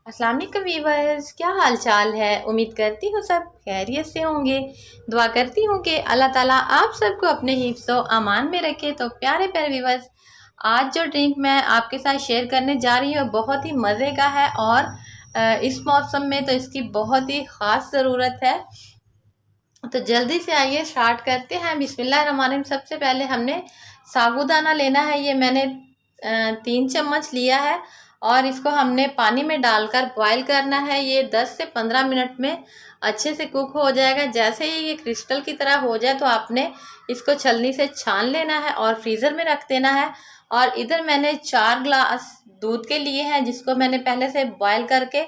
अस्सलाम वालेकुम वीवर्स, क्या हाल चाल है। उम्मीद करती हूँ सब खैरियत से होंगे। दुआ करती हूँ कि अल्लाह ताला आप सबको अपने हिफ्ज़ व अमान में रखे। तो प्यारे प्यारे वीवर्स, आज जो ड्रिंक मैं आपके साथ शेयर करने जा रही हूँ बहुत ही मज़े का है और इस मौसम में तो इसकी बहुत ही ख़ास ज़रूरत है। तो जल्दी से आइए स्टार्ट करते हैं। बिस्मिल्लाहिर्रहमानिर्रहीम। सबसे पहले हमने साबूदाना लेना है। ये मैंने 3 चम्मच लिया है और इसको हमने पानी में डालकर बॉईल करना है। ये 10 से 15 मिनट में अच्छे से कुक हो जाएगा। जैसे ही ये क्रिस्टल की तरह हो जाए तो आपने इसको छलनी से छान लेना है और फ्रीज़र में रख देना है। और इधर मैंने 4 ग्लास दूध के लिए हैं, जिसको मैंने पहले से बॉयल करके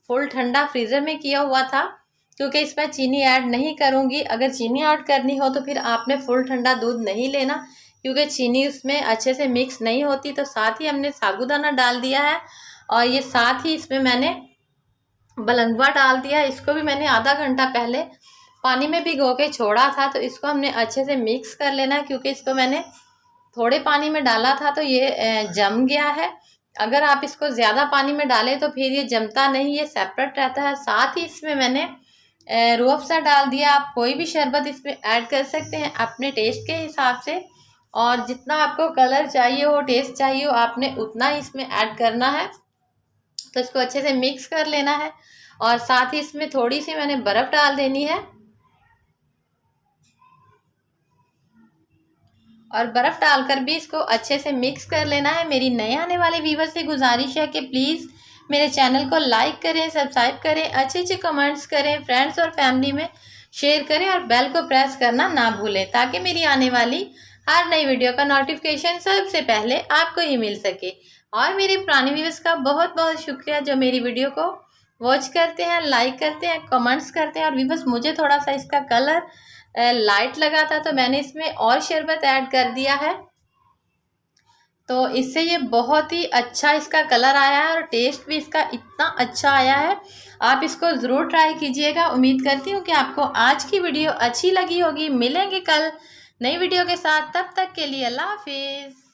फुल ठंडा फ्रीज़र में किया हुआ था, क्योंकि इसमें चीनी ऐड नहीं करूँगी। अगर चीनी ऐड करनी हो तो फिर आपने फुल ठंडा दूध नहीं लेना, क्योंकि चीनी उसमें अच्छे से मिक्स नहीं होती। तो साथ ही हमने साबूदाना डाल दिया है और ये साथ ही इसमें मैंने बलंगवा डाल दिया है। इसको भी मैंने आधा घंटा पहले पानी में भिगो के छोड़ा था। तो इसको हमने अच्छे से मिक्स कर लेना है, क्योंकि इसको मैंने थोड़े पानी में डाला था तो ये जम गया है। अगर आप इसको ज़्यादा पानी में डालें तो फिर ये जमता नहीं, ये सेपरेट रहता है। साथ ही इसमें मैंने रूह अफ़ज़ा डाल दिया। आप कोई भी शरबत इसमें ऐड कर सकते हैं अपने टेस्ट के हिसाब से, और जितना आपको कलर चाहिए हो, टेस्ट चाहिए हो, आपने उतना ही इसमें ऐड करना है। तो इसको अच्छे से मिक्स कर लेना है और साथ ही इसमें थोड़ी सी मैंने बर्फ़ डाल देनी है। और बर्फ़ डालकर भी इसको अच्छे से मिक्स कर लेना है। मेरी नए आने वाले व्यूअर्स से गुजारिश है कि प्लीज़ मेरे चैनल को लाइक करें, सब्सक्राइब करें, अच्छे अच्छे कमेंट्स करें, फ्रेंड्स और फैमिली में शेयर करें और बेल को प्रेस करना ना भूलें, ताकि मेरी आने वाली हर नई वीडियो का नोटिफिकेशन सबसे पहले आपको ही मिल सके। और मेरे पुराने व्यूअर्स का बहुत बहुत शुक्रिया जो मेरी वीडियो को वॉच करते हैं, लाइक करते हैं, कमेंट्स करते हैं। और व्यूअर्स, मुझे थोड़ा सा इसका कलर लाइट लगा था तो मैंने इसमें और शरबत ऐड कर दिया है। तो इससे ये बहुत ही अच्छा इसका कलर आया है और टेस्ट भी इसका इतना अच्छा आया है। आप इसको ज़रूर ट्राई कीजिएगा। उम्मीद करती हूँ कि आपको आज की वीडियो अच्छी लगी होगी। मिलेंगे कल नई वीडियो के साथ, तब तक के लिए अल्लाह हाफिज़।